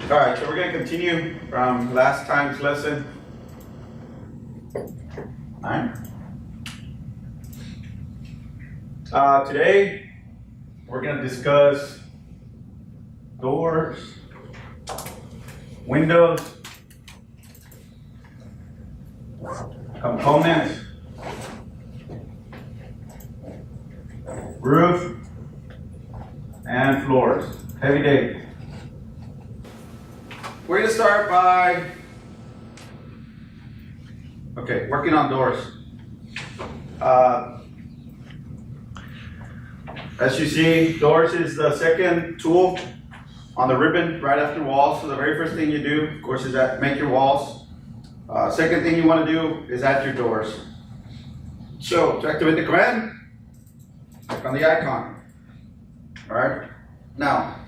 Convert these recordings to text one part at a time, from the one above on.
All right, so we're going to continue from last time's lesson. All right. Today, we're going to discuss doors, windows, components, roof, and floors. Heavy day. We're going to start by, working on doors. As you see, doors is the second tool on the ribbon right after walls. So the very first thing you do, of course, is make your walls. Second thing you want to do is add your doors. So to activate the command, click on the icon. All right. Now,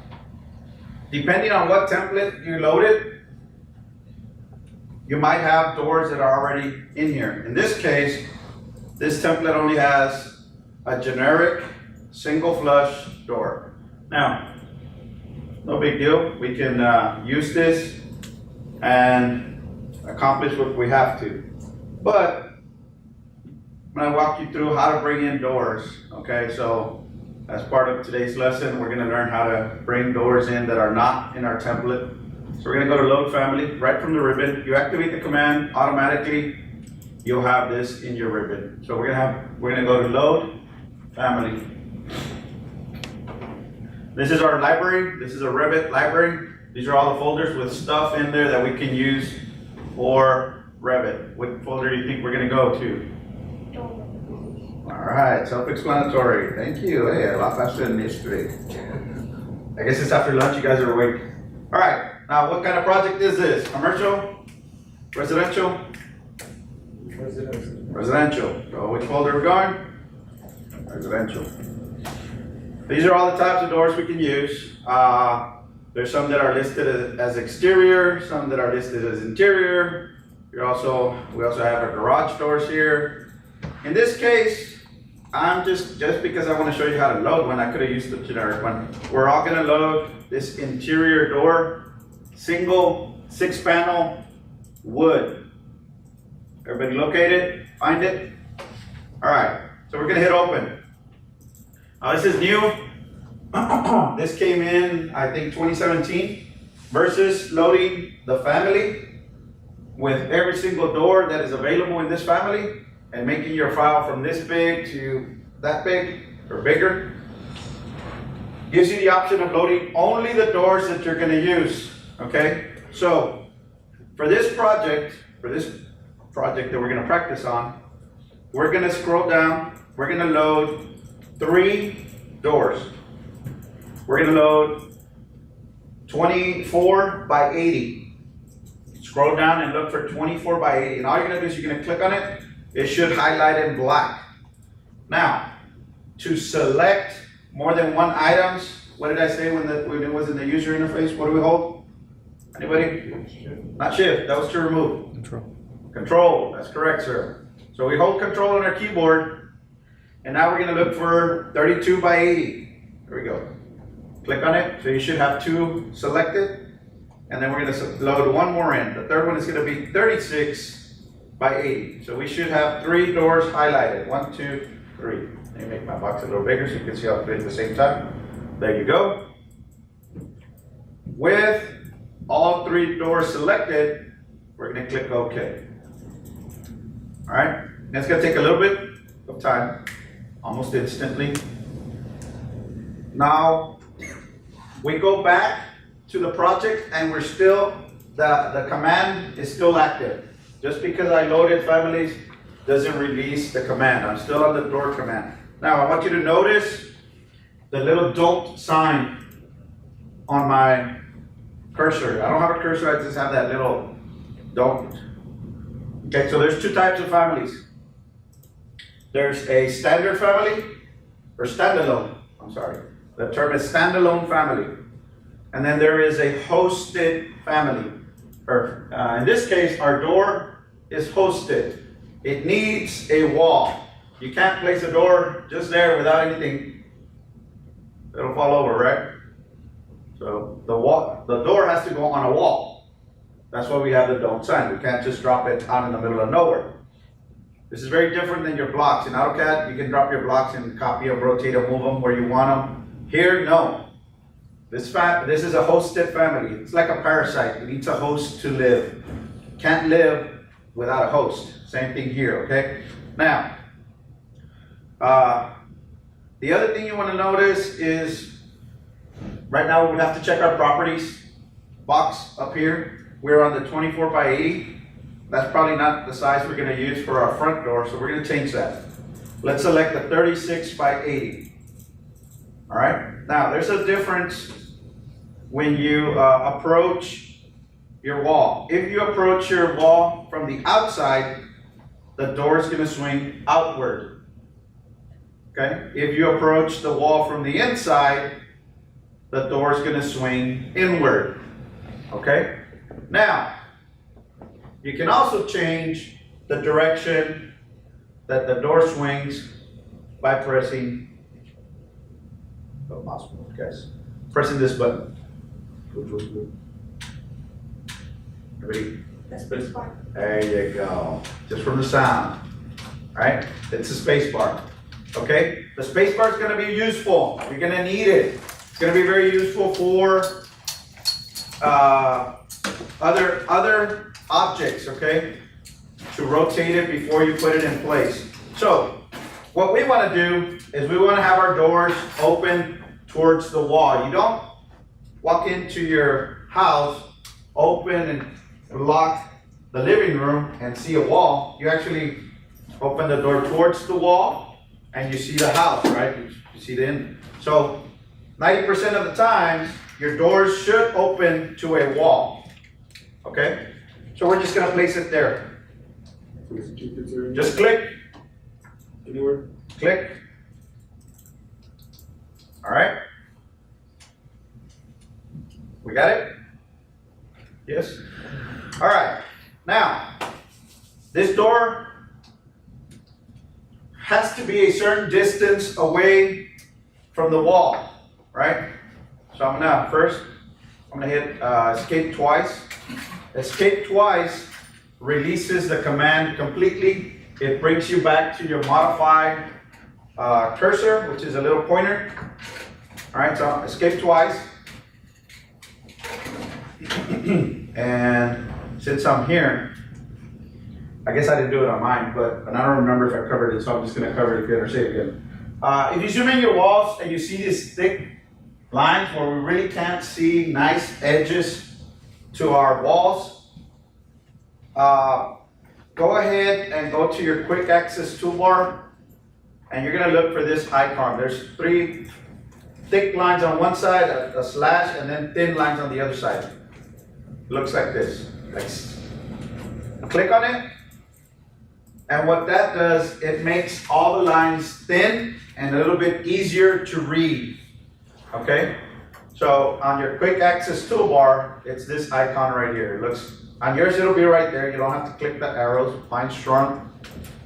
depending on what template you loaded, you might have doors that are already in here. In this case, this template only has a generic single flush door. Now, no big deal. We can use this and accomplish what we have to. But I'm going to walk you through how to bring in doors. Okay, so as part of today's lesson, we're going to learn how to bring doors in that are not in our template. So we're going to go to Load Family, right from the ribbon. You activate the command, automatically you'll have this in your ribbon. So we're going to go to Load Family. This is our library. This is a Revit library. These are all the folders with stuff in there that we can use for Revit. What folder do you think we're going to go to? All right, self-explanatory. Thank you. Hey, a lot faster than yesterday. I guess it's after lunch. You guys are awake. All right. Now, what kind of project is this? Commercial? Residential? Residential. So which folder are we going? Residential. These are all the types of doors we can use. There's some that are listed as exterior, some that are listed as interior. We also have our garage doors here. In this case, I'm just because I want to show you how to load one, I could have used the generic one. We're all going to load this interior door, single 6-panel wood. Everybody located? Find it? All right, so we're going to hit open. This is new. This came in, I think, 2017 versus loading the family with every single door that is available in this family and making your file from this big to that big or bigger. Gives you the option of loading only the doors that you're going to use. Okay, so for this project that we're going to practice on, we're going to scroll down. We're going to load 3 doors. We're going to load 24 by 80. Scroll down and look for 24 by 80. And all you're going to do is you're going to click on it. It should highlight in black. Now, to select more than one items, what did I say when it was in the user interface? What do we hold? Anybody? Not shift, that was to remove. Control, that's correct, sir. So we hold control on our keyboard, and now we're gonna look for 32 by 80. There we go. Click on it, so you should have 2 selected, and then we're gonna load one more in. The third one is gonna be 36 by 80. So we should have 3 doors highlighted. 1, 2, 3. Let me make my box a little bigger so you can see all 3 at the same time. There you go. With all 3 doors selected, we're going to click OK. All right. It's going to take a little bit of time, almost instantly. Now, we go back to the project and we're still, the command is still active. Just because I loaded families doesn't release the command. I'm still on the door command. Now, I want you to notice the little don't sign on my cursor. I don't have a cursor, I just have that little don't. Okay, so there's 2 types of families. There's a standard family, or standalone, I'm sorry. The term is standalone family. And then there is a hosted family. Or in this case, our door is hosted. It needs a wall. You can't place a door just there without anything. It'll fall over, right? So the door has to go on a wall. That's why we have the don't sign. We can't just drop it out in the middle of nowhere. This is very different than your blocks. In AutoCAD, you can drop your blocks and copy them, rotate them, move them where you want them. Here, no. This is a hosted family. It's like a parasite. It needs a host to live. Can't live without a host. Same thing here, okay? Now, the other thing you want to notice is, right now we have to check our properties box up here. We're on the 24 by 80. That's probably not the size we're going to use for our front door, so we're going to change that. Let's select the 36 by 80. All right. Now, there's a difference when you approach your wall. If you approach your wall from the outside, the door is going to swing outward. Okay. If you approach the wall from the inside, the door is going to swing inward. Okay. Now, you can also change the direction that the door swings by pressing the mouse wheel, guys. Pressing this button. Ready? There you go. Just from the sound. All right? It's a space bar. Okay? The space bar is going to be useful. You're going to need it. It's going to be very useful for other objects, okay? To rotate it before you put it in place. So, what we want to do is we want to have our doors open towards the wall. You don't walk into your house, open and lock the living room and see a wall. You actually open the door towards the wall and you see the house, right? You see the end. So, 90% of the times, your doors should open to a wall, okay? So we're just gonna place it there. Just click. Anywhere. Click. All right. We got it? Yes? All right. Now, this door has to be a certain distance away from the wall, right? So I'm gonna hit escape twice. Escape twice releases the command completely. It brings you back to your modified cursor, which is a little pointer. All right, so escape twice. And since I'm here, I guess I didn't do it on mine, and I don't remember if I covered it, so I'm just gonna cover it again or say it again. If you zoom in your walls and you see these thick lines where we really can't see nice edges to our walls, go ahead and go to your quick access toolbar and you're going to look for this icon. There's 3 thick lines on one side, a slash, and then thin lines on the other side. It looks like this. Click on it, and what that does, it makes all the lines thin and a little bit easier to read. Okay? So on your quick access toolbar, it's this icon right here. It looks, on yours it'll be right there. You don't have to click the arrows. Mine's shrunk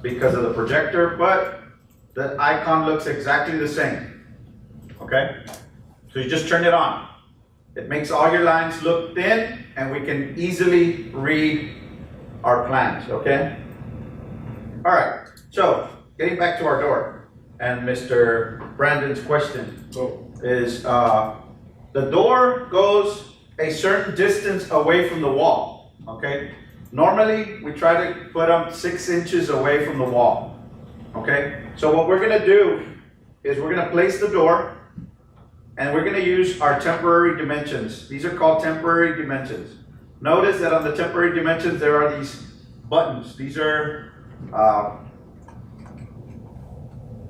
because of the projector, but the icon looks exactly the same. Okay? So you just turn it on. It makes all your lines look thin and we can easily read our plans, okay? All right, so getting back to our door and Mr. Brandon's question is, the door goes a certain distance away from the wall, okay? Normally, we try to put them 6 inches away from the wall, okay? So what we're gonna do is we're gonna place the door and we're gonna use our temporary dimensions. These are called temporary dimensions. Notice that on the temporary dimensions, there are these buttons. These are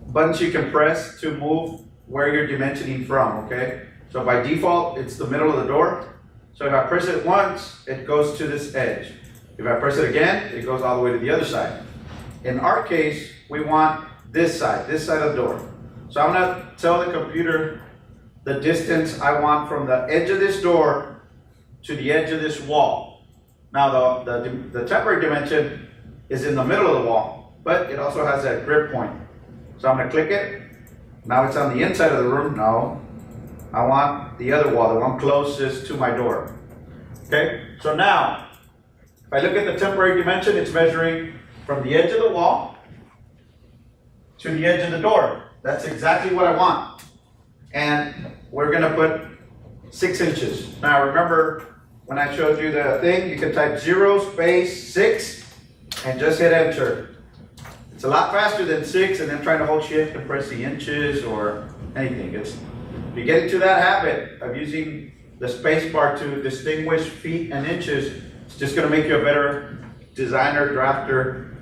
buttons you can press to move where you're dimensioning from, okay? So by default, it's the middle of the door. So if I press it once, it goes to this edge. If I press it again, it goes all the way to the other side. In our case, we want this side of the door. So I'm gonna tell the computer the distance I want from the edge of this door to the edge of this wall. Now the temporary dimension is in the middle of the wall, but it also has that grip point. So I'm gonna click it. Now it's on the inside of the room. No. I want the other wall, the one closest to my door. Okay, so now, if I look at the temporary dimension, it's measuring from the edge of the wall to the edge of the door. That's exactly what I want. And we're gonna put 6 inches. Now remember, when I showed you the thing, you can type 0 space 6 and just hit enter. It's a lot faster than 6 and then trying to hold shift and press the inches or anything. If you get into that habit of using the space bar to distinguish feet and inches, it's just gonna make you a better designer, drafter.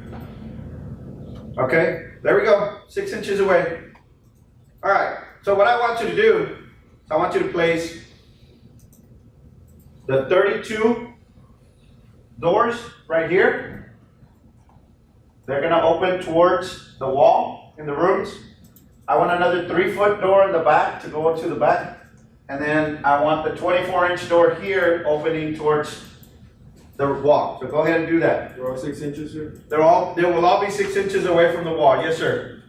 Okay, there we go, 6 inches away. All right, so what I want you to do is I want you to place the 32 doors right here. They're gonna open towards the wall in the rooms. I want another 3-foot door in the back to go to the back. And then I want the 24-inch door here opening towards the wall. So go ahead and do that. They're all 6 inches, sir? They will all be 6 inches away from the wall. Yes, sir.